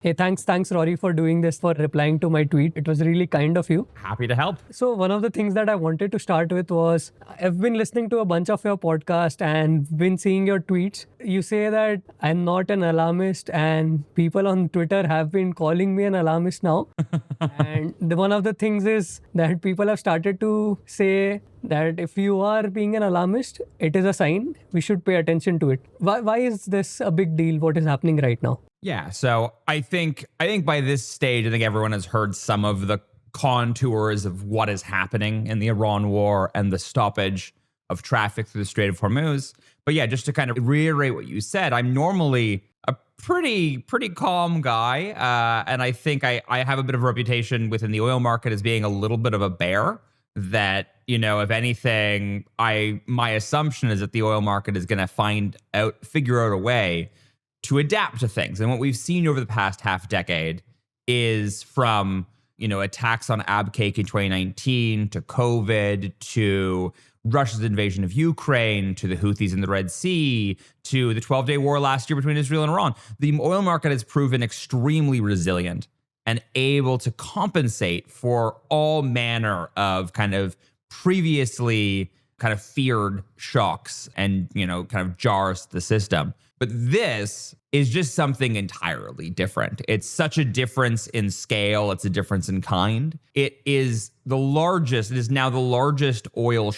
Hey, thanks, Rory, for doing this, for replying to my tweet. It was really kind of you. Happy to help. So one of the things that I wanted to start with was I've been listening to a bunch of your podcast and been seeing your tweets. You say that I'm not an alarmist, and people on Twitter have been calling me an alarmist now. And one of the things is that people have started to say that if you are being an alarmist, it is a sign we should pay attention to it. Why is this a big deal? What is happening right now? Yeah, so I think by this stage, I think everyone has heard some of the contours of what is happening in the Iran war and the stoppage of traffic through the Strait of Hormuz. But yeah, just to kind of reiterate what you said, I'm normally a pretty calm guy, and I think I have a bit of a reputation within the oil market as being a little bit of a bear. That, if anything, my assumption is that the oil market is going to figure out a way to adapt to things. And what we've seen over the past half decade is from, attacks on Abqaiq in 2019 to COVID to Russia's invasion of Ukraine to the Houthis in the Red Sea to the 12-day war last year between Israel and Iran. The oil market has proven extremely resilient and able to compensate for all manner of kind of previously kind of feared shocks and, kind of jars to the system. But this is just something entirely different. It's such a difference in scale. It's a difference in kind. It is now the largest oil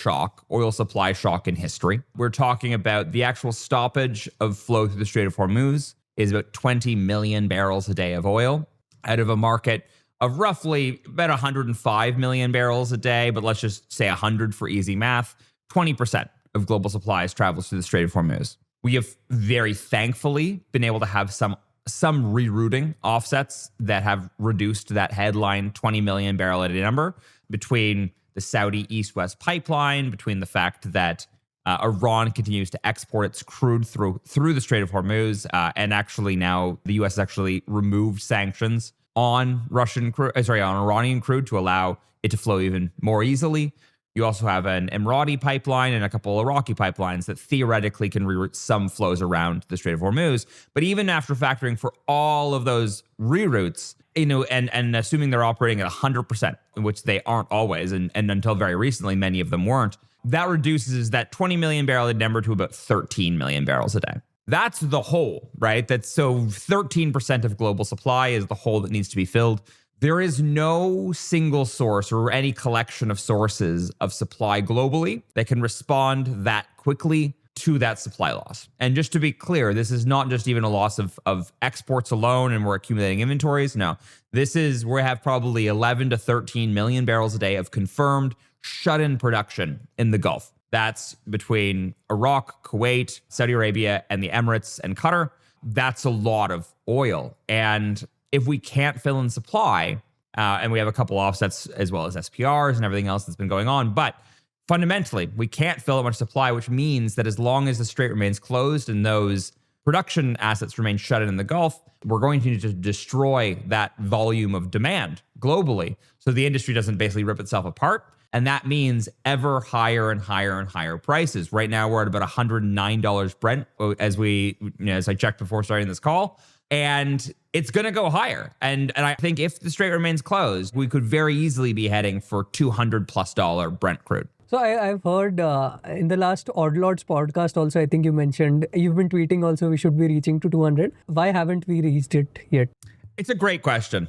supply shock in history. We're talking about the actual stoppage of flow through the Strait of Hormuz is about 20 million barrels a day of oil out of a market of roughly about 105 million barrels a day, but let's just say 100 for easy math. 20% of global supplies travels through the Strait of Hormuz. We have very thankfully been able to have some rerouting offsets that have reduced that headline 20 million barrel a day number between the Saudi East-West pipeline, between the fact that Iran continues to export its crude through the Strait of Hormuz, and actually now the U.S. has actually removed sanctions on Iranian crude to allow it to flow even more easily. You also have an Emirati pipeline and a couple of Iraqi pipelines that theoretically can reroute some flows around the Strait of Hormuz. But even after factoring for all of those reroutes, and assuming they're operating at 100%, which they aren't always, and until very recently, many of them weren't, that reduces that 20 million barrel number to about 13 million barrels a day. That's the hole, right? So 13% of global supply is the hole that needs to be filled. There is no single source or any collection of sources of supply globally that can respond that quickly to that supply loss. And just to be clear, this is not just even a loss of exports alone and we're accumulating inventories. No, we have probably 11 to 13 million barrels a day of confirmed shut-in production in the Gulf. That's between Iraq, Kuwait, Saudi Arabia, and the Emirates and Qatar. That's a lot of oil. And if we can't fill in supply, and we have a couple offsets as well as SPRs and everything else that's been going on, but fundamentally, we can't fill that much supply, which means that as long as the strait remains closed and those production assets remain shut in the Gulf, we're going to need to destroy that volume of demand globally so the industry doesn't basically rip itself apart. And that means ever higher and higher and higher prices. Right now, we're at about $109 Brent as I checked before starting this call. And it's going to go higher. And I think if the strait remains closed, we could very easily be heading for $200+ Brent crude. So I've heard in the last Odd Lots podcast also, I think you mentioned, you've been tweeting also we should be reaching to 200. Why haven't we reached it yet? It's a great question.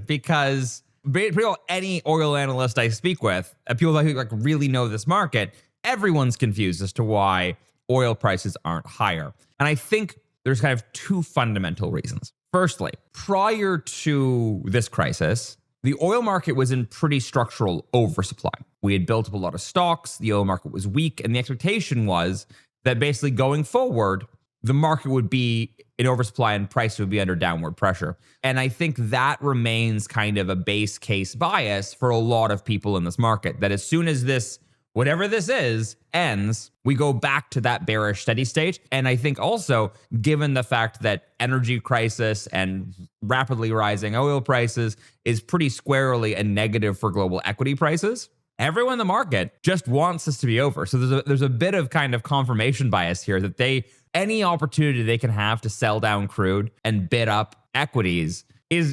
Because pretty well any oil analyst I speak with, people who really know this market, everyone's confused as to why oil prices aren't higher. And I think there's kind of two fundamental reasons. Firstly, prior to this crisis, the oil market was in pretty structural oversupply. We had built up a lot of stocks, the oil market was weak, and the expectation was that basically going forward, the market would be in oversupply and price would be under downward pressure. And I think that remains kind of a base case bias for a lot of people in this market, that as soon as this, whatever this is, ends, we go back to that bearish steady state. And I think also, given the fact that energy crisis and rapidly rising oil prices is pretty squarely a negative for global equity prices, everyone in the market just wants this to be over. So there's a bit of kind of confirmation bias here that any opportunity they can have to sell down crude and bid up equities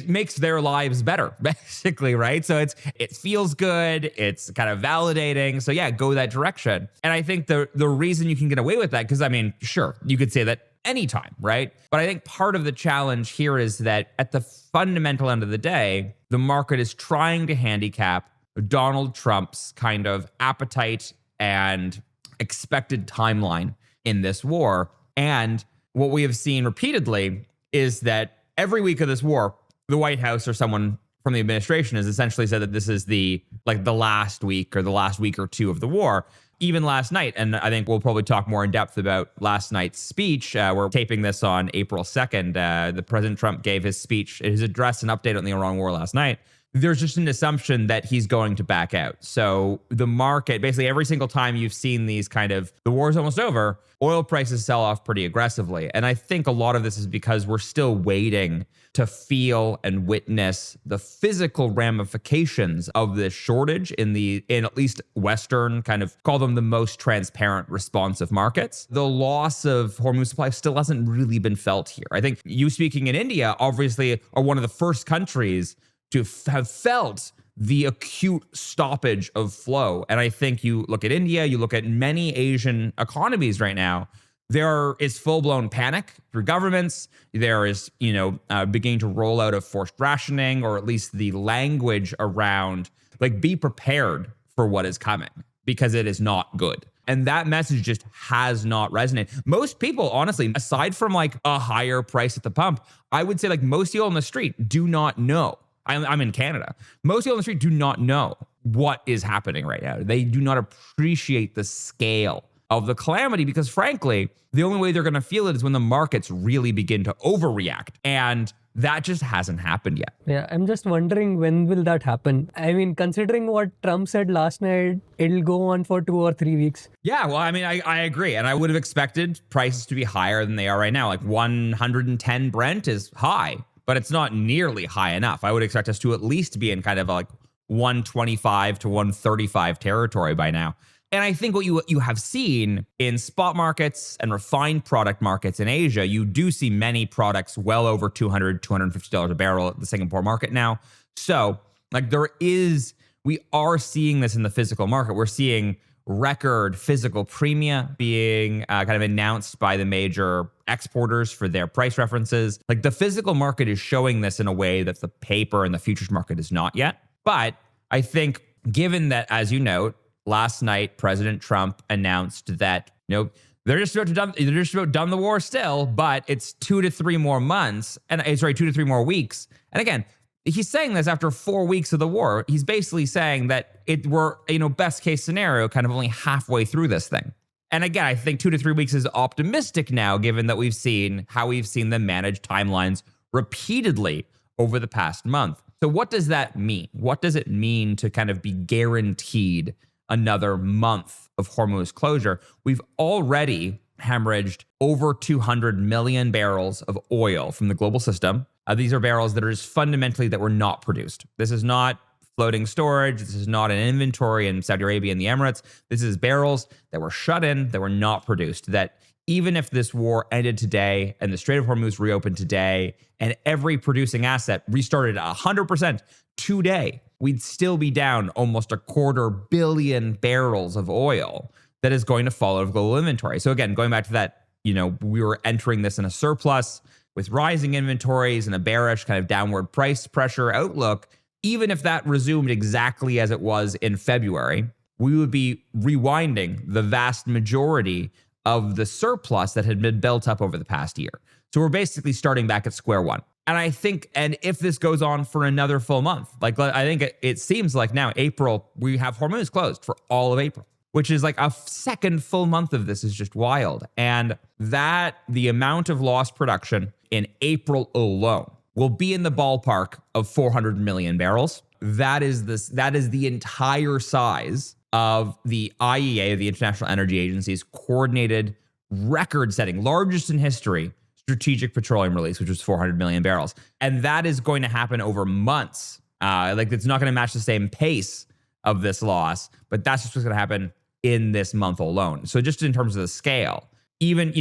makes their lives better, basically, right? So it feels good, it's kind of validating. So yeah, go that direction. And I think the reason you can get away with that, because I mean, sure, you could say that anytime, right? But I think part of the challenge here is that at the fundamental end of the day, the market is trying to handicap Donald Trump's kind of appetite and expected timeline in this war. And what we have seen repeatedly is that every week of this war, the White House or someone from the administration has essentially said that this is the last week or the last week or two of the war. Even last night, and I think we'll probably talk more in depth about last night's speech. We're taping this on April 2nd. The President Trump gave his speech, his address, an update on the Iran war last night. There's just an assumption that he's going to back out. So the market, basically every single time you've seen these kind of, the war is almost over, oil prices sell off pretty aggressively. And I think a lot of this is because we're still waiting to feel and witness the physical ramifications of this shortage in at least Western, kind of call them the most transparent, responsive markets. The loss of Hormuz supply still hasn't really been felt here. I think you speaking in India, obviously, are one of the first countries to have felt the acute stoppage of flow. And I think you look at India, you look at many Asian economies right now, there is full-blown panic through governments. There is, beginning to roll out of forced rationing, or at least the language around, be prepared for what is coming, because it is not good. And that message just has not resonated. Most people, honestly, aside from a higher price at the pump, I would say most people on the street do not know. I'm in Canada. Most people on the street do not know what is happening right now. They do not appreciate the scale of the calamity, because frankly, the only way they're going to feel it is when the markets really begin to overreact. And that just hasn't happened yet. Yeah, I'm just wondering, when will that happen? I mean, considering what Trump said last night, it'll go on for 2 or 3 weeks. Yeah, well, I mean, I agree. And I would have expected prices to be higher than they are right now. 110 Brent is high, but it's not nearly high enough. I would expect us to at least be in kind of 125 to 135 territory by now. And I think what you have seen in spot markets and refined product markets in Asia, you do see many products well over $200, $250 a barrel at the Singapore market now. So we are seeing this in the physical market. We're seeing record physical premia being kind of announced by the major exporters for their price references. The physical market is showing this in a way that the paper and the futures market is not yet. But I think given that, as you note, last night, President Trump announced that, they're just about done the war still, but it's 2 to 3 more months, and 2 to 3 more weeks. And again, he's saying this after 4 weeks of the war. He's basically saying that we're, best case scenario, kind of only halfway through this thing. And again, I think 2 to 3 weeks is optimistic now, given that we've seen them manage timelines repeatedly over the past month. So what does that mean? What does it mean to kind of be guaranteed another month of Hormuz closure? We've already hemorrhaged over 200 million barrels of oil from the global system. These are barrels that are just fundamentally that were not produced. This is not floating storage. This is not an inventory in Saudi Arabia and the Emirates. This is barrels that were shut in, that were not produced, that even if this war ended today and the Strait of Hormuz reopened today and every producing asset restarted 100% today, we'd still be down almost 250 million barrels of oil that is going to fall out of global inventory. So again, going back to that, we were entering this in a surplus with rising inventories and a bearish kind of downward price pressure outlook. Even if that resumed exactly as it was in February, we would be rewinding the vast majority of the surplus that had been built up over the past year. So we're basically starting back at square one. And I think, and if this goes on for another full month, I think it seems like now April, we have Hormuz closed for all of April, which is a second full month of this is just wild. And that the amount of lost production in April alone will be in the ballpark of 400 million barrels. That is the entire size of the IEA, the International Energy Agency's coordinated record-setting, largest in history, strategic petroleum release, which was 400 million barrels. And that is going to happen over months. It's not going to match the same pace of this loss, but that's just what's going to happen in this month alone. So just in terms of the scale, even,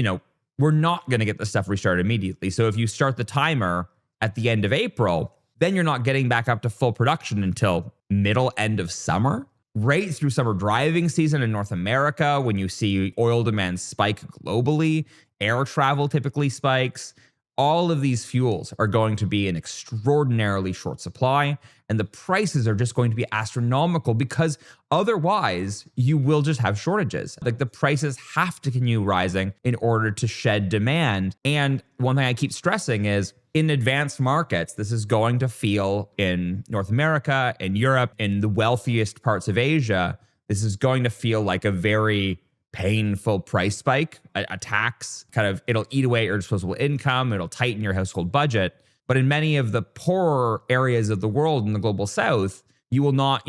we're not going to get the stuff restarted immediately. So if you start the timer at the end of April, then you're not getting back up to full production until end of summer, right through summer driving season in North America, when you see oil demand spike globally, air travel typically spikes. All of these fuels are going to be in extraordinarily short supply, and the prices are just going to be astronomical because otherwise you will just have shortages. Like the prices have to continue rising in order to shed demand. And one thing I keep stressing is in advanced markets, this is going to feel in North America, in Europe, in the wealthiest parts of Asia, this is going to feel like a very painful price spike, a tax, it'll eat away at your disposable income, it'll tighten your household budget. But in many of the poorer areas of the world in the global south, you will not,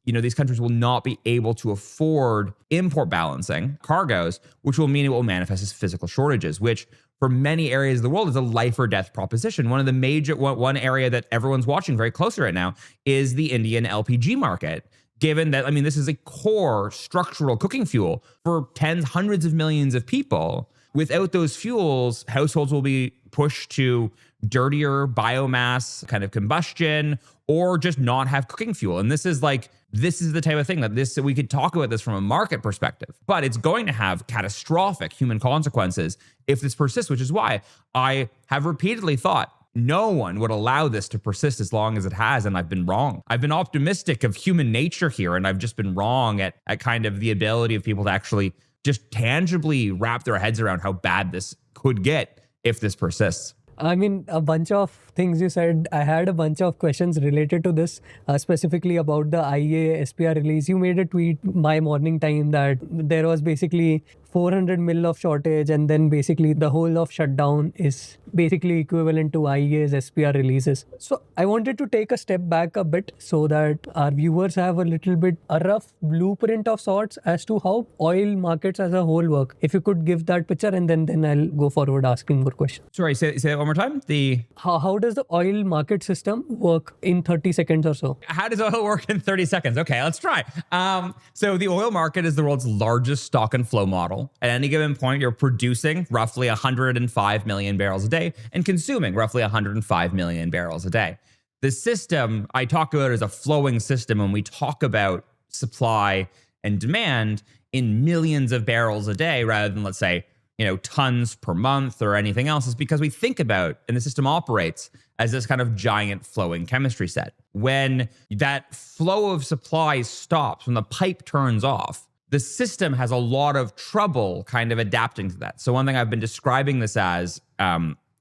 these countries will not be able to afford import balancing cargoes, which will mean it will manifest as physical shortages, which for many areas of the world is a life or death proposition. One area that everyone's watching very closely right now is the Indian LPG market. Given that, this is a core structural cooking fuel for tens, hundreds of millions of people. Without those fuels, households will be pushed to dirtier biomass kind of combustion or just not have cooking fuel. And this is the type of thing that we could talk about this from a market perspective, but it's going to have catastrophic human consequences if this persists, which is why I have repeatedly thought no one would allow this to persist as long as it has, and I've been wrong. I've been optimistic of human nature here, and I've just been wrong at kind of the ability of people to actually just tangibly wrap their heads around how bad this could get if this persists. A bunch of things you said, I had a bunch of questions related to this, specifically about the IEA SPR release. You made a tweet by morning time that there was basically 400 mil of shortage, and then basically the whole of shutdown is basically equivalent to IEA's SPR releases. So I wanted to take a step back a bit so that our viewers have a rough blueprint of sorts as to how oil markets as a whole work. If you could give that picture, and then I'll go forward asking more questions. Sorry, say that one more time. How does the oil market system work in 30 seconds or so? How does oil work in 30 seconds? Okay, let's try. So the oil market is the world's largest stock and flow model. At any given point, you're producing roughly 105 million barrels a day and consuming roughly 105 million barrels a day. The system I talk about is a flowing system when we talk about supply and demand in millions of barrels a day rather than, let's say, tons per month or anything else, is because we think about, and the system operates as this kind of giant flowing chemistry set. When that flow of supply stops, when the pipe turns off, the system has a lot of trouble kind of adapting to that. So one thing I've been describing this as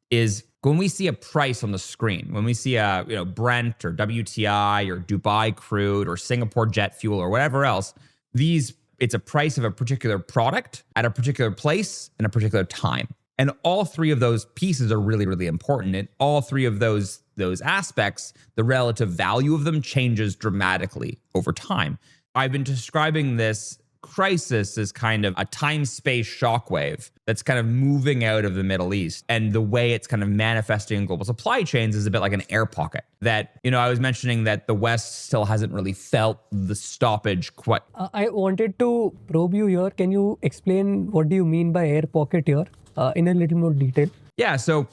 is when we see a price on the screen, when we see a Brent or WTI or Dubai crude or Singapore jet fuel or whatever else, it's a price of a particular product at a particular place and a particular time. And all three of those pieces are really, really important. And all three of those aspects, the relative value of them changes dramatically over time. I've been describing this crisis as kind of a time-space shockwave that's kind of moving out of the Middle East. And the way it's kind of manifesting in global supply chains is a bit like an air pocket that, I was mentioning that the West still hasn't really felt the stoppage quite. I wanted to probe you here. Can you explain what do you mean by air pocket here in a little more detail? Yeah. So,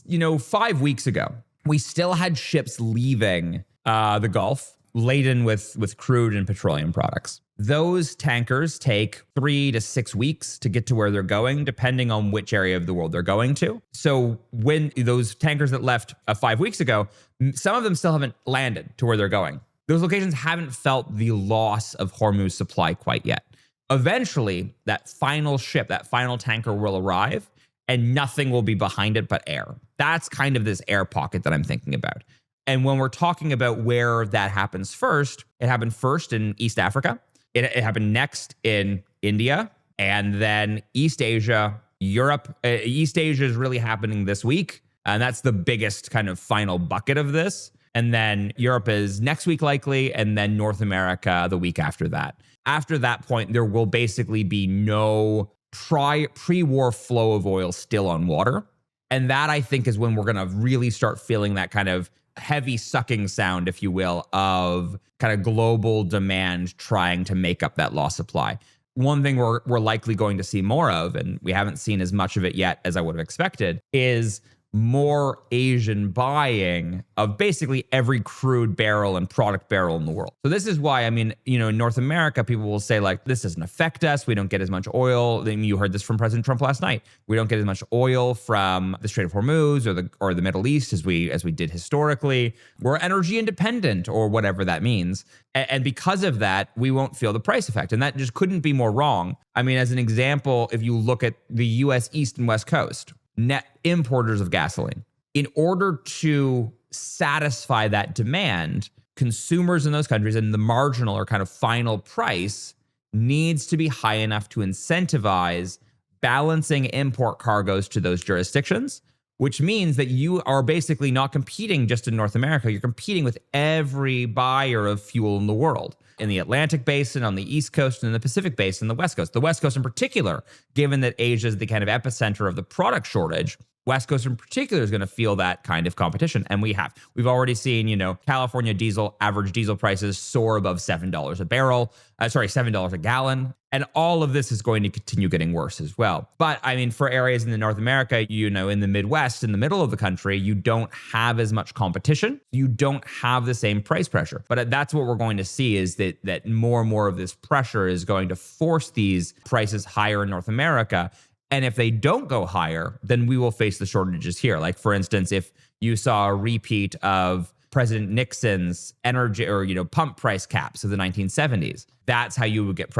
5 weeks ago, we still had ships leaving the Gulf laden with crude and petroleum products. Those tankers take 3 to 6 weeks to get to where they're going, depending on which area of the world they're going to. So when those tankers that left 5 weeks ago, some of them still haven't landed to where they're going. Those locations haven't felt the loss of Hormuz supply quite yet. Eventually, that final ship, that final tanker will arrive, and nothing will be behind it but air. That's kind of this air pocket that I'm thinking about. And when we're talking about where that happens first, it happened first in East Africa. It happened next in India, and then East Asia, Europe. East Asia is really happening this week, and that's the biggest kind of final bucket of this. And then Europe is next week likely, and then North America the week after that. After that point, there will basically be no pre-war flow of oil still on water. And that, I think, is when we're going to really start feeling that kind of heavy sucking sound, if you will, of kind of global demand trying to make up that lost supply. One thing we're likely going to see more of, and we haven't seen as much of it yet as I would have expected, is more Asian buying of basically every crude barrel and product barrel in the world. So this is why, I mean, in North America, people will say like, this doesn't affect us. We don't get as much oil. I mean, you heard this from President Trump last night. We don't get as much oil from the Strait of Hormuz or the Middle East as we did historically. We're energy independent, or whatever that means. And because of that, we won't feel the price effect. And that just couldn't be more wrong. I mean, as an example, if you look at the US East and West Coast, net importers of gasoline, in order to satisfy that demand, consumers in those countries and the marginal or kind of final price needs to be high enough to incentivize balancing import cargoes to those jurisdictions, which means that you are basically not competing just in North America. You're competing with every buyer of fuel in the world. In the Atlantic Basin, on the East Coast, and in the Pacific Basin, the West Coast. The West Coast in particular, given that Asia is the kind of epicenter of the product shortage, West Coast in particular is going to feel that kind of competition. And we've already seen, California average diesel prices soar above $7 a barrel, $7 a gallon. And all of this is going to continue getting worse as well. But I mean, for areas in North America, in the Midwest, in the middle of the country, you don't have as much competition. You don't have the same price pressure. But that's what we're going to see, is that more and more of this pressure is going to force these prices higher in North America. And if they don't go higher, then we will face the shortages here. Like, for instance, if you saw a repeat of President Nixon's energy or, pump price caps of the 1970s, that's how you would get,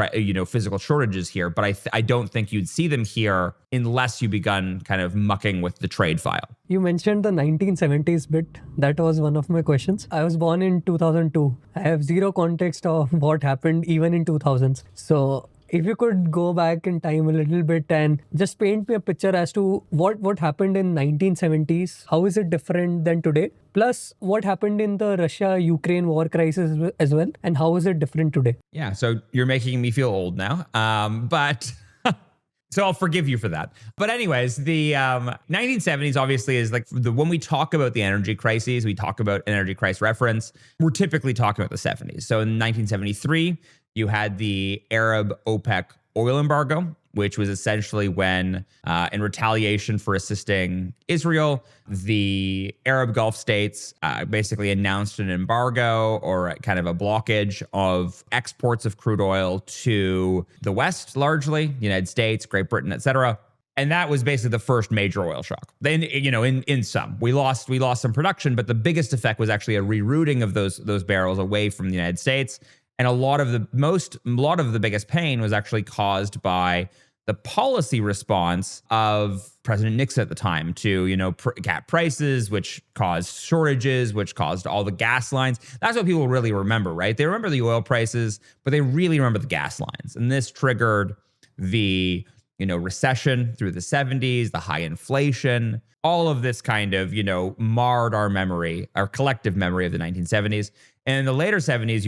physical shortages here. But I don't think you'd see them here unless you begun kind of mucking with the trade file. You mentioned the 1970s bit. That was one of my questions. I was born in 2002. I have zero context of what happened even in 2000s. So if you could go back in time a little bit and just paint me a picture as to what happened in 1970s, how is it different than today? Plus, what happened in the Russia-Ukraine war crisis as well, and how is it different today? Yeah, so you're making me feel old now, but so I'll forgive you for that. But anyways, the 1970s obviously is like when we talk about the energy crises, we talk about an energy crisis reference, we're typically talking about the 70s. So in 1973, you had the Arab OPEC oil embargo, which was essentially when, in retaliation for assisting Israel, the Arab Gulf states basically announced an embargo or kind of a blockage of exports of crude oil to the West, largely, United States, Great Britain, et cetera. And that was basically the first major oil shock. Then, in sum, we lost some production, but the biggest effect was actually a rerouting of those barrels away from the United States. And a lot of the biggest pain was actually caused by the policy response of President Nixon at the time to, cap prices, which caused shortages, which caused all the gas lines. That's what people really remember, right? They remember the oil prices, but they really remember the gas lines. And this triggered the, recession through the 70s, the high inflation. All of this kind of, marred our memory, our collective memory of the 1970s. And in the later 70s,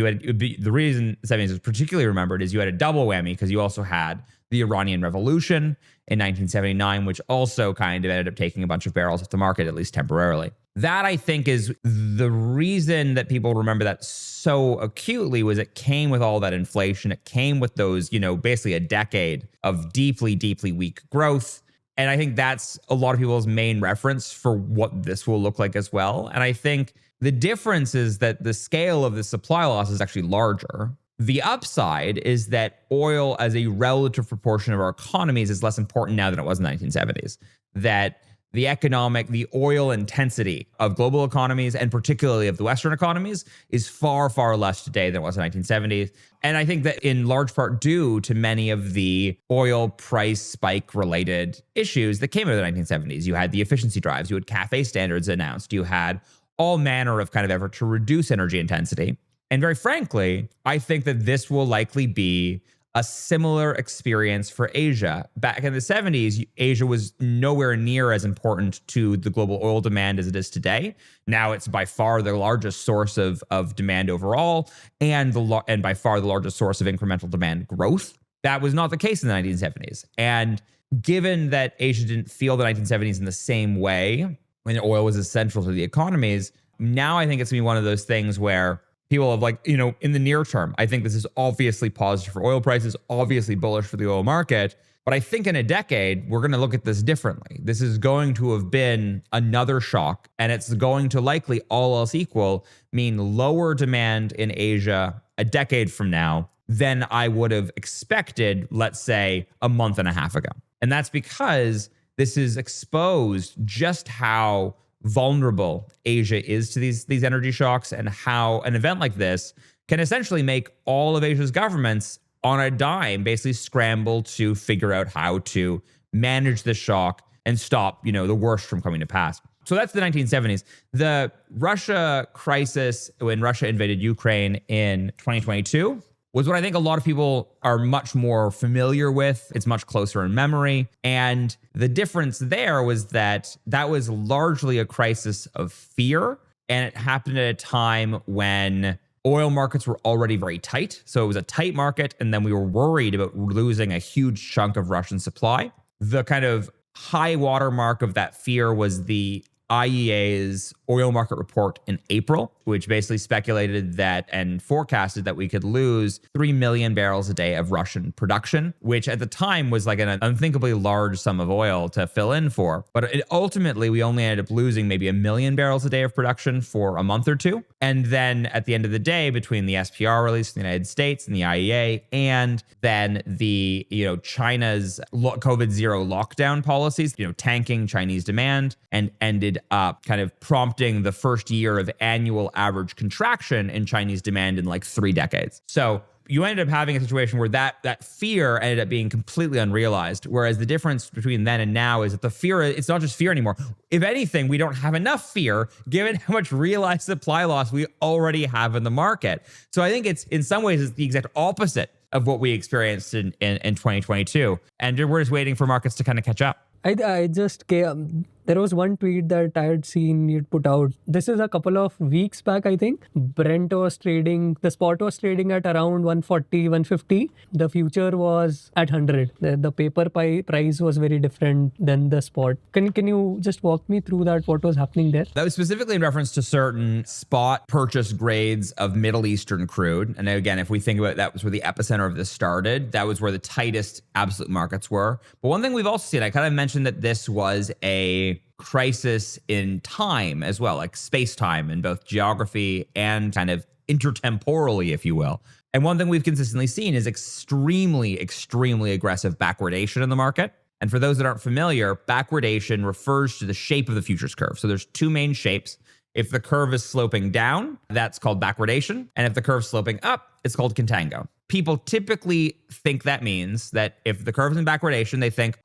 the reason the 70s was particularly remembered is you had a double whammy, because you also had the Iranian Revolution in 1979, which also kind of ended up taking a bunch of barrels off the market, at least temporarily. That, I think, is the reason that people remember that so acutely, was it came with all that inflation. It came with those, basically a decade of deeply, deeply weak growth. And I think that's a lot of people's main reference for what this will look like as well. And I think the difference is that the scale of the supply loss is actually larger. The upside is that oil as a relative proportion of our economies is less important now than it was in the 1970s. That the oil intensity of global economies, and particularly of the Western economies, is far, far less today than it was in the 1970s. And I think that in large part due to many of the oil price spike related issues that came out of the 1970s. You had the efficiency drives, you had CAFE standards announced, you had all manner of kind of effort to reduce energy intensity. And very frankly, I think that this will likely be a similar experience for Asia. Back in the 70s, Asia was nowhere near as important to the global oil demand as it is today. Now it's by far the largest source of demand overall, and by far the largest source of incremental demand growth. That was not the case in the 1970s. And given that Asia didn't feel the 1970s in the same way, when oil was essential to the economies, Now I think it's going to be one of those things where people have like, in the near term, I think this is obviously positive for oil prices, obviously bullish for the oil market. But I think in a decade, we're going to look at this differently. This is going to have been another shock, and it's going to likely, all else equal, mean lower demand in Asia a decade from now than I would have expected, let's say, a month and a half ago. And that's because this is exposed just how vulnerable Asia is to these energy shocks, and how an event like this can essentially make all of Asia's governments on a dime basically scramble to figure out how to manage the shock and stop, the worst from coming to pass. So that's the 1970s. The Russia crisis, when Russia invaded Ukraine in 2022, was what I think a lot of people are much more familiar with. It's much closer in memory. And the difference there was that was largely a crisis of fear. And it happened at a time when oil markets were already very tight. So it was a tight market. And then we were worried about losing a huge chunk of Russian supply. The kind of high watermark of that fear was the IEA's oil market report in April, which basically speculated that and forecasted that we could lose 3 million barrels a day of Russian production, which at the time was like an unthinkably large sum of oil to fill in for. But ultimately, we only ended up losing maybe 1 million barrels a day of production for a month or two. And then at the end of the day, between the SPR release in the United States and the IEA, and then the, China's COVID zero lockdown policies, tanking Chinese demand, and ended up kind of prompting the first year of annual average contraction in Chinese demand in like 3 decades. So you ended up having a situation where that fear ended up being completely unrealized. Whereas the difference between then and now is that the fear, it's not just fear anymore. If anything, we don't have enough fear given how much realized supply loss we already have in the market. So I think it's, in some ways, it's the exact opposite of what we experienced in 2022. And we're just waiting for markets to kind of catch up. I just came, there was one tweet that I had seen you'd put out. This is a couple of weeks back, I think. Brent was trading, the spot was trading at around 140, 150. The future was at 100. The paper price was very different than the spot. Can you just walk me through that? What was happening there? That was specifically in reference to certain spot purchase grades of Middle Eastern crude. And again, if we think about it, that was where the epicenter of this started. That was where the tightest absolute markets were. But one thing we've also seen, I kind of mentioned that this was a crisis in time as well, like space-time in both geography and kind of intertemporally, if you will. And one thing we've consistently seen is extremely, extremely aggressive backwardation in the market. And for those that aren't familiar, backwardation refers to the shape of the futures curve. So there's 2 main shapes. If the curve is sloping down, that's called backwardation. And if the curve's sloping up, it's called contango. People typically think that means that if the curve's in backwardation, they think,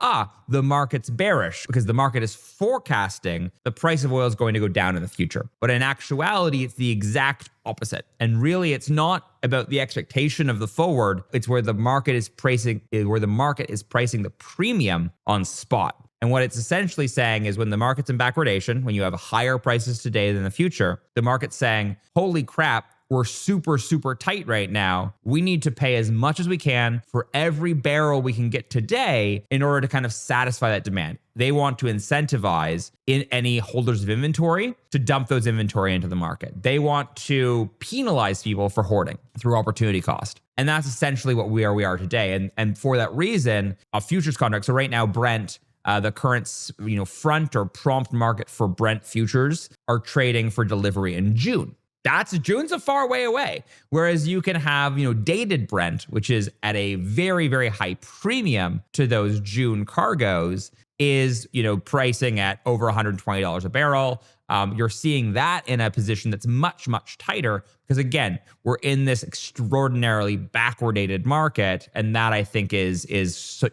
the market's bearish because the market is forecasting the price of oil is going to go down in the future. But in actuality, it's the exact opposite. And really, it's not about the expectation of the forward. It's where the market is pricing the premium on spot. And what it's essentially saying is when the market's in backwardation, when you have higher prices today than the future, the market's saying, holy crap, we're super, super tight right now. We need to pay as much as we can for every barrel we can get today in order to kind of satisfy that demand. They want to incentivize in any holders of inventory to dump those inventory into the market. They want to penalize people for hoarding through opportunity cost. And that's essentially what we are today. And for that reason, a futures contract. So right now, Brent, the current front or prompt market for Brent futures are trading for delivery in June. June's a far way away. Whereas you can have, dated Brent, which is at a very, very high premium to those June cargoes, is, pricing at over $120 a barrel. You're seeing that in a position that's much, much tighter because, again, we're in this extraordinarily backwardated market. And that, I think, is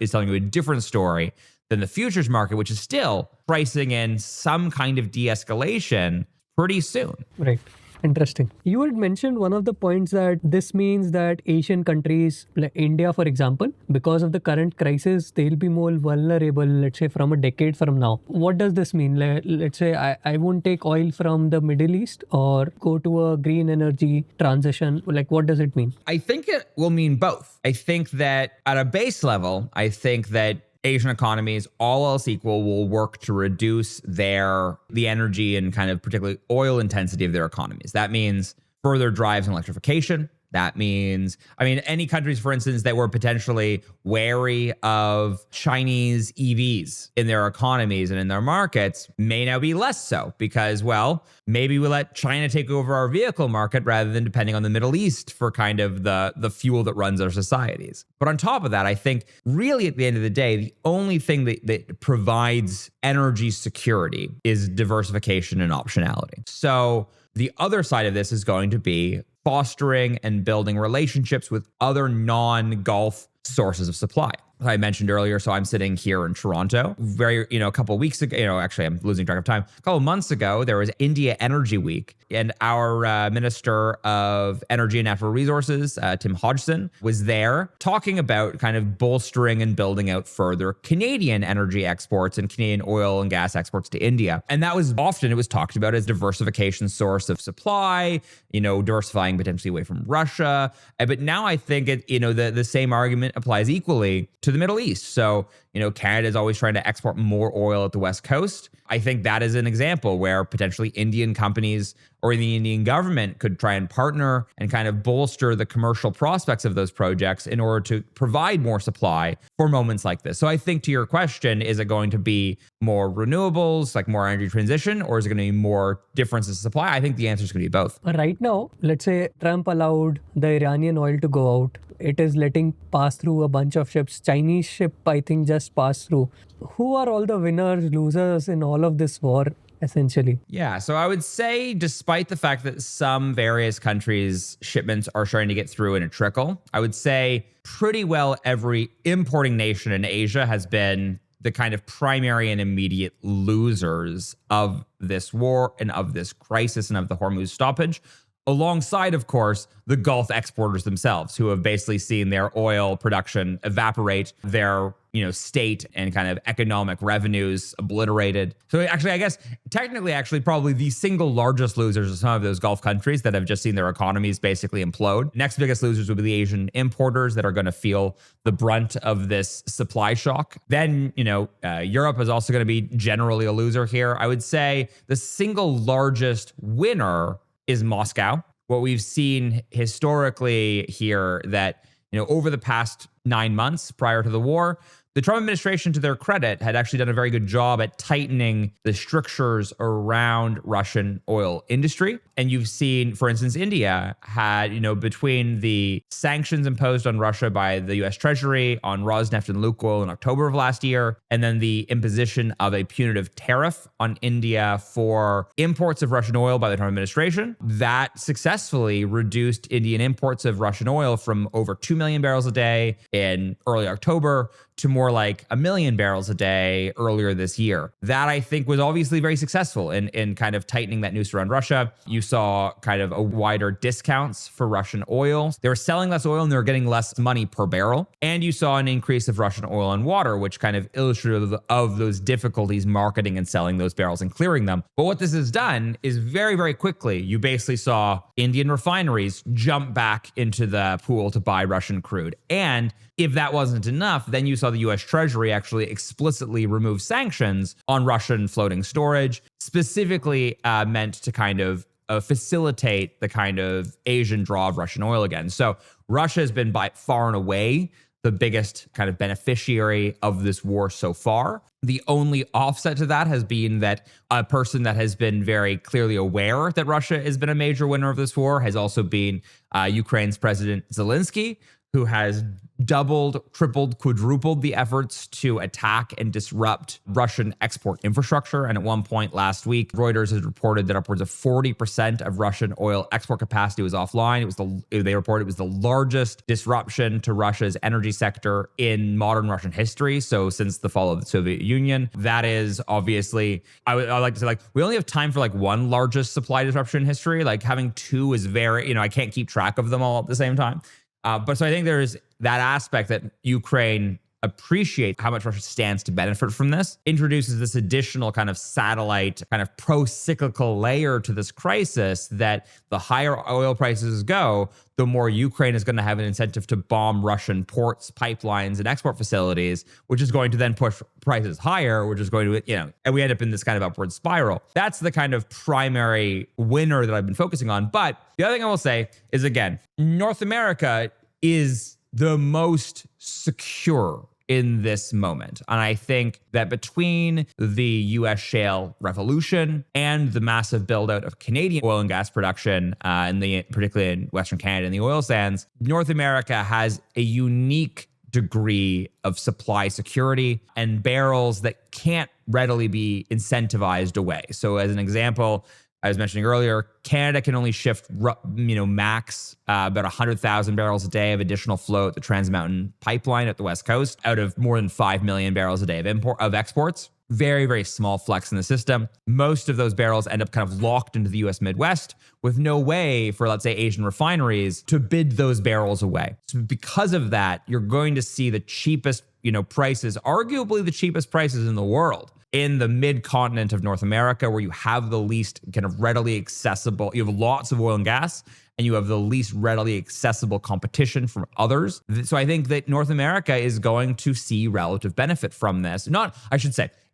telling you a different story than the futures market, which is still pricing in some kind of de-escalation pretty soon. Right. Interesting. You had mentioned one of the points that this means that Asian countries, like India, for example, because of the current crisis, they'll be more vulnerable, let's say, from a decade from now. What does this mean? Let's say I won't take oil from the Middle East or go to a green energy transition. What does it mean? I think it will mean both. I think that at a base level, I think that Asian economies, all else equal, will work to reduce the energy and kind of particularly oil intensity of their economies. That means further drives in electrification. That means, any countries, for instance, that were potentially wary of Chinese EVs in their economies and in their markets may now be less so because, well, maybe we let China take over our vehicle market rather than depending on the Middle East for kind of the fuel that runs our societies. But on top of that, I think really at the end of the day, the only thing that provides energy security is diversification and optionality. So the other side of this is going to be fostering and building relationships with other non-Gulf sources of supply. I mentioned earlier, so I'm sitting here in Toronto. A couple of weeks ago, actually I'm losing track of time. A couple of months ago, there was India Energy Week, and our Minister of Energy and Natural Resources, Tim Hodgson, was there talking about kind of bolstering and building out further Canadian energy exports and Canadian oil and gas exports to India. And that was often, it was talked about as diversification source of supply, diversifying potentially away from Russia. But now I think the same argument applies equally to the Middle East. So, Canada is always trying to export more oil at the West Coast. I think that is an example where potentially Indian companies or the Indian government could try and partner and kind of bolster the commercial prospects of those projects in order to provide more supply for moments like this. So I think to your question, is it going to be more renewables, like more energy transition, or is it going to be more differences in supply? I think the answer is going to be both. Right now, let's say Trump allowed the Iranian oil to go out. It is letting pass through a bunch of ships. Chinese ship, I think, just passed through. Who are all the winners, losers in all of this war, essentially? Yeah, so I would say despite the fact that some various countries' shipments are starting to get through in a trickle, I would say pretty well every importing nation in Asia has been the kind of primary and immediate losers of this war and of this crisis and of the Hormuz stoppage, alongside, of course, the Gulf exporters themselves, who have basically seen their oil production evaporate, their state and kind of economic revenues obliterated. So actually, I guess, technically, probably the single largest losers are some of those Gulf countries that have just seen their economies basically implode. Next biggest losers would be the Asian importers that are going to feel the brunt of this supply shock. Then, Europe is also going to be generally a loser here. I would say the single largest winner is Moscow. What we've seen historically here that, over the past 9 months prior to the war, the Trump administration, to their credit, had actually done a very good job at tightening the strictures around Russian oil industry. And you've seen, for instance, India had, between the sanctions imposed on Russia by the US Treasury on Rosneft and Lukoil in October of last year, and then the imposition of a punitive tariff on India for imports of Russian oil by the Trump administration, that successfully reduced Indian imports of Russian oil from over 2 million barrels a day in early October to more like 1 million barrels a day earlier this year. That, I think, was obviously very successful in kind of tightening that noose around Russia. You saw kind of a wider discounts for Russian oil. They were selling less oil and they were getting less money per barrel. And you saw an increase of Russian oil and water, which kind of illustrative of those difficulties marketing and selling those barrels and clearing them. But what this has done is very, very quickly, you basically saw Indian refineries jump back into the pool to buy Russian crude. And if that wasn't enough, then you saw the US Treasury actually explicitly remove sanctions on Russian floating storage, specifically meant to kind of facilitate the kind of Asian draw of Russian oil again. So Russia has been by far and away the biggest kind of beneficiary of this war so far. The only offset to that has been that a person that has been very clearly aware that Russia has been a major winner of this war has also been Ukraine's President Zelensky, who has doubled, tripled, quadrupled the efforts to attack and disrupt Russian export infrastructure. And at one point last week, Reuters has reported that upwards of 40% of Russian oil export capacity was offline. They reported it was the largest disruption to Russia's energy sector in modern Russian history. So since the fall of the Soviet Union, that is obviously, I like to say, we only have time for one largest supply disruption in history. Having two is very, I can't keep track of them all at the same time. But so I think there's that aspect that Ukraine appreciate how much Russia stands to benefit from this, introduces this additional kind of satellite, kind of pro-cyclical layer to this crisis that the higher oil prices go, the more Ukraine is going to have an incentive to bomb Russian ports, pipelines, and export facilities, which is going to then push prices higher, which is going to, and we end up in this kind of upward spiral. That's the kind of primary winner that I've been focusing on. But the other thing I will say is, again, North America is the most secure in this moment. And I think that between the US shale revolution and the massive build out of Canadian oil and gas production, particularly in Western Canada and the oil sands, North America has a unique degree of supply security and barrels that can't readily be incentivized away. So as an example, I was mentioning earlier, Canada can only shift, max about 100,000 barrels a day of additional flow at the Trans Mountain pipeline at the West Coast out of more than 5 million barrels a day of exports. Very, very small flex in the system. Most of those barrels end up kind of locked into the US Midwest with no way for, let's say, Asian refineries to bid those barrels away. So because of that, you're going to see the cheapest, prices, arguably the cheapest prices in the world, in the mid-continent of North America, where you have the least kind of readily accessible, you have lots of oil and gas, and you have the least readily accessible competition from others. So I think that North America is going to see relative benefit from this. It's not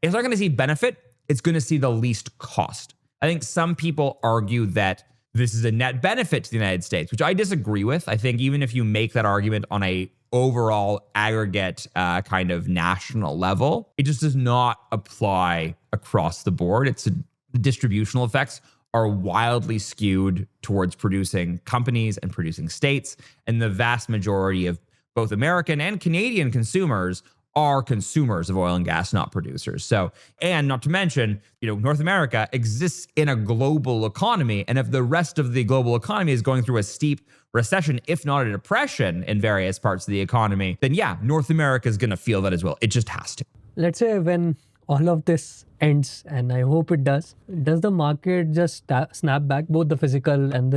going to see benefit, it's going to see the least cost. I think some people argue that this is a net benefit to the United States, which I disagree with. I think even if you make that argument on a overall aggregate kind of national level, it just does not apply across the board. The distributional effects are wildly skewed towards producing companies and producing states, and the vast majority of both American and Canadian consumers are consumers of oil and gas, not producers. So, and not to mention, North America exists in a global economy. And if the rest of the global economy is going through a steep recession, if not a depression in various parts of the economy, then yeah, North America is going to feel that as well. It just has to. Let's say when all of this ends, and I hope it does the market just snap back, both the physical and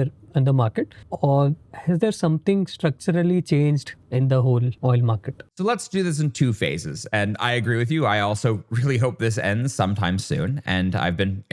the market, or has there something structurally changed in the whole oil market? So let's do this in two phases. And I agree with you. I also really hope this ends sometime soon. And I've been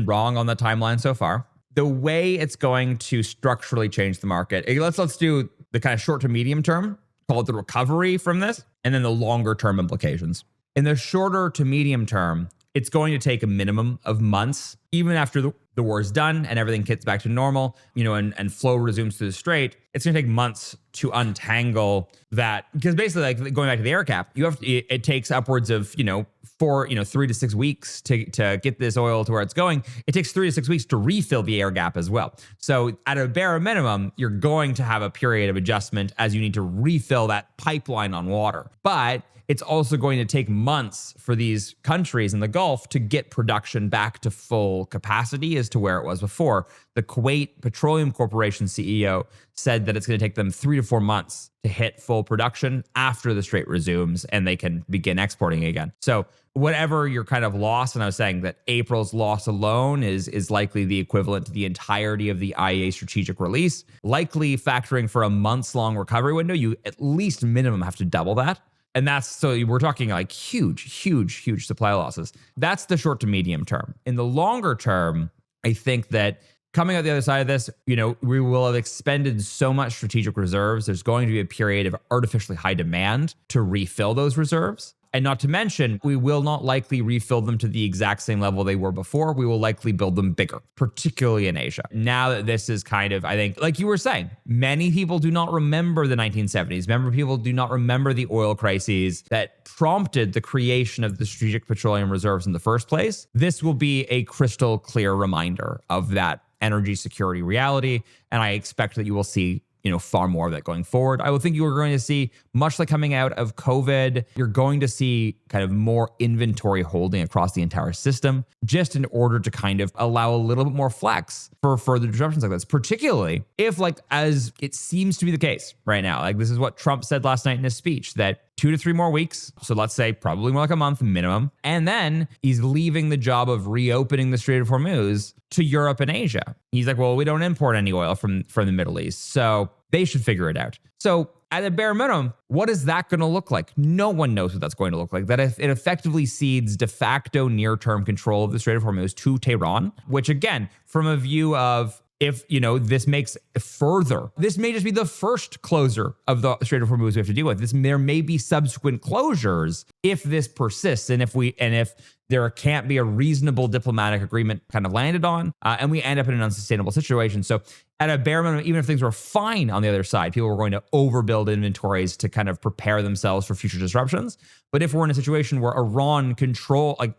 wrong on the timeline so far. The way it's going to structurally change the market, let's do the kind of short to medium term, call it the recovery from this, and then the longer term implications. In the shorter to medium term, it's going to take a minimum of months, even after the war is done and everything gets back to normal, and flow resumes to the Strait. It's going to take months to untangle that, because basically, like going back to the air cap, it takes upwards of 3 to 6 weeks to get this oil to where it's going. It takes 3 to 6 weeks to refill the air gap as well. So at a bare minimum, you're going to have a period of adjustment as you need to refill that pipeline on water. But it's also going to take months for these countries in the Gulf to get production back to full capacity as to where it was before. The Kuwait Petroleum Corporation CEO said that it's going to take them 3 to 4 months to hit full production after the Strait resumes and they can begin exporting again. So whatever your kind of loss, and I was saying that April's loss alone is likely the equivalent to the entirety of the IEA strategic release, likely factoring for a months-long recovery window, you at least minimum have to double that. And so we're talking like huge supply losses. That's the short to medium term. In the longer term, I think that coming out the other side of this, we will have expended so much strategic reserves. There's going to be a period of artificially high demand to refill those reserves. And not to mention, we will not likely refill them to the exact same level they were before. We will likely build them bigger, particularly in Asia. Now that this is kind of, I think, like you were saying, many people do not remember the 1970s. People do not remember the oil crises that prompted the creation of the strategic petroleum reserves in the first place. This will be a crystal clear reminder of that energy security reality. And I expect that you will see far more of that going forward. I would think you are going to see, much like coming out of COVID, you're going to see kind of more inventory holding across the entire system, just in order to kind of allow a little bit more flex for further disruptions like this, particularly if, like, as it seems to be the case right now, like this is what Trump said last night in his speech, that 2 to 3 more weeks. So let's say probably more like a month minimum. And then he's leaving the job of reopening the Strait of Hormuz to Europe and Asia. He's like, well, we don't import any oil from the Middle East. So they should figure it out. So at a bare minimum, what is that going to look like? No one knows what that's going to look like. That it effectively cedes de facto near-term control of the Strait of Hormuz to Tehran, which again, from a view of if, this makes this may just be the first closure of the Strait of Hormuz we have to deal with. There may be subsequent closures if this persists and if there can't be a reasonable diplomatic agreement kind of landed on, and we end up in an unsustainable situation. So at a bare minimum, even if things were fine on the other side, people were going to overbuild inventories to kind of prepare themselves for future disruptions. But if we're in a situation where Iran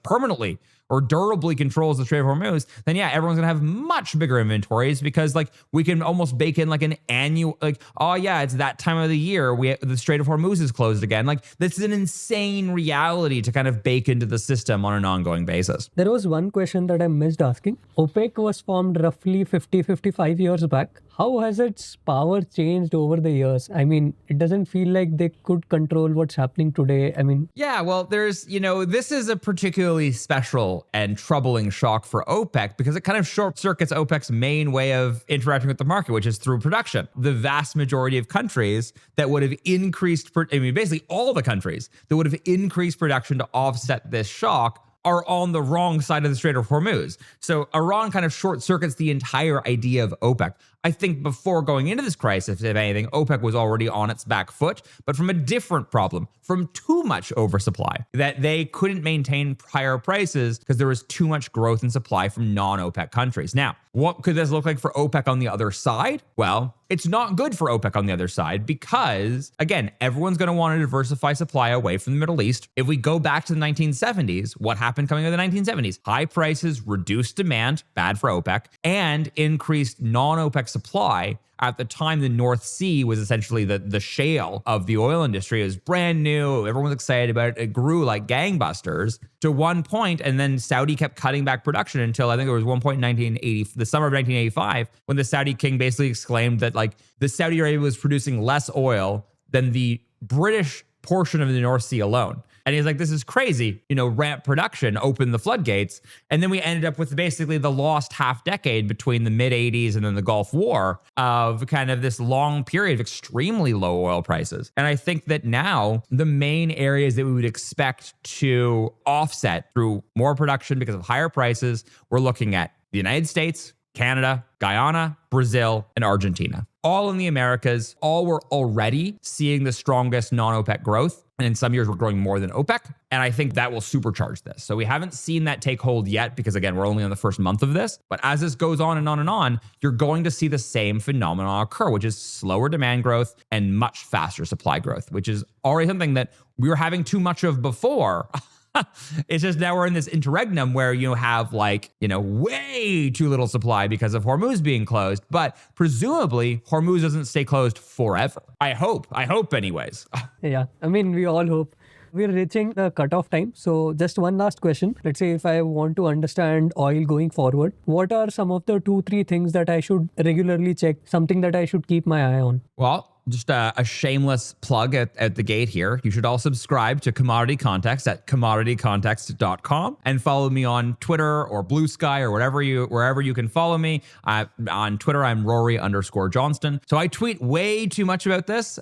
permanently or durably controls the Strait of Hormuz, then yeah, everyone's gonna have much bigger inventories because we can almost bake in an annual, oh yeah, it's that time of the year the Strait of Hormuz is closed again. This is an insane reality to kind of bake into the system on an ongoing basis. There was one question that I missed asking. OPEC was formed roughly 55 years back. How has its power changed over the years? I mean, it doesn't feel like they could control what's happening today. Yeah, well, there's, this is a particularly special and troubling shock for OPEC because it kind of short circuits OPEC's main way of interacting with the market, which is through production. The vast majority of countries that would have increased, basically all the countries that would have increased production to offset this shock are on the wrong side of the Strait of Hormuz. So Iran kind of short circuits the entire idea of OPEC. I think before going into this crisis, if anything, OPEC was already on its back foot, but from a different problem, from too much oversupply, that they couldn't maintain higher prices because there was too much growth in supply from non-OPEC countries. Now, what could this look like for OPEC on the other side? Well, it's not good for OPEC on the other side because, again, everyone's going to want to diversify supply away from the Middle East. If we go back to the 1970s, what happened coming out of the 1970s? High prices, reduced demand, bad for OPEC, and increased non-OPEC supply. At the time, the North Sea was essentially the shale of the oil industry. It was brand new. Everyone was excited about it. It grew like gangbusters to one point, and then Saudi kept cutting back production until I think it was one point in the summer of 1985, when the Saudi king basically exclaimed that the Saudi Arabia was producing less oil than the British portion of the North Sea alone. And he's like, this is crazy, ramp production, open the floodgates. And then we ended up with basically the lost half decade between the mid 80s and then the Gulf War of kind of this long period of extremely low oil prices. And I think that now the main areas that we would expect to offset through more production because of higher prices, we're looking at the United States, Canada, Guyana, Brazil, and Argentina. All in the Americas, all were already seeing the strongest non-OPEC growth. And in some years, we're growing more than OPEC. And I think that will supercharge this. So we haven't seen that take hold yet because, again, we're only on the first month of this. But as this goes on and on and on, you're going to see the same phenomenon occur, which is slower demand growth and much faster supply growth, which is already something that we were having too much of before. It's just now we're in this interregnum where you have way too little supply because of Hormuz being closed. But presumably Hormuz doesn't stay closed forever. I hope anyways. Yeah, we all hope. We're reaching the cutoff time. So just one last question. Let's say if I want to understand oil going forward, what are some of the 2-3 things that I should regularly check, something that I should keep my eye on? Well, just a shameless plug at the gate here. You should all subscribe to Commodity Context at commoditycontext.com and follow me on Twitter or Blue Sky or wherever you can follow me. On Twitter, I'm Rory_Johnston. So I tweet way too much about this.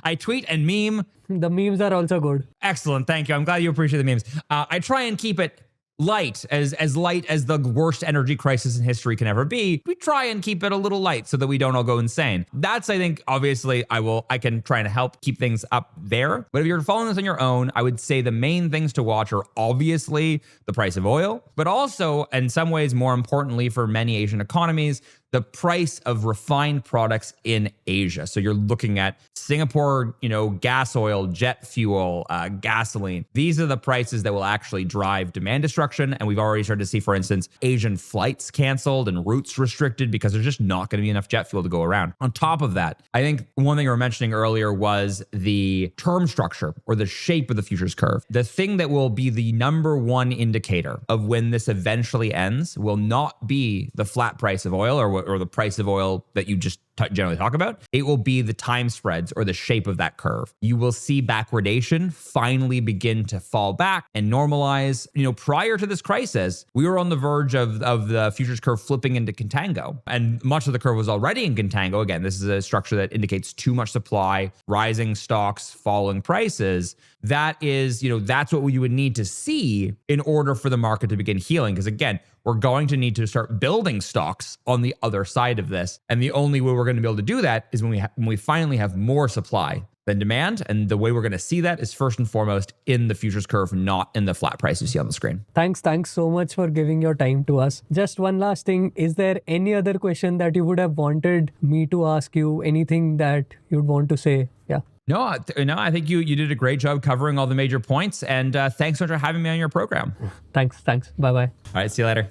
I tweet and meme. The memes are also good. Excellent. Thank you. I'm glad you appreciate the memes. I try and keep it light, as light as the worst energy crisis in history can ever be. We try and keep it a little light so that we don't all go insane. That's, I think, obviously, I can try and help keep things up there. But if you're following this on your own, I would say the main things to watch are obviously the price of oil, but also, in some ways, more importantly for many Asian economies, the price of refined products in Asia. So you're looking at Singapore, gas oil, jet fuel, gasoline. These are the prices that will actually drive demand destruction. And we've already started to see, for instance, Asian flights canceled and routes restricted because there's just not going to be enough jet fuel to go around. On top of that, I think one thing we were mentioning earlier was the term structure or the shape of the futures curve. The thing that will be the number one indicator of when this eventually ends will not be the flat price of oil or or the price of oil that you just generally talk about. It will be the time spreads or the shape of that curve. You will see backwardation finally begin to fall back and normalize. Prior to this crisis, we were on the verge of the futures curve flipping into contango, and much of the curve was already in contango. Again, this is a structure that indicates too much supply, rising stocks, falling prices. That is, that's what you would need to see in order for the market to begin healing. Because again, we're going to need to start building stocks on the other side of this. And the only way we're going to be able to do that is when we finally have more supply than demand. And the way we're going to see that is first and foremost in the futures curve, not in the flat price you see on the screen. Thanks so much for giving your time to us. Just one last thing. Is there any other question that you would have wanted me to ask you? Anything that you'd want to say? Yeah. No, I think you did a great job covering all the major points. And thanks so much for having me on your program. Thanks. Bye-bye. All right, see you later.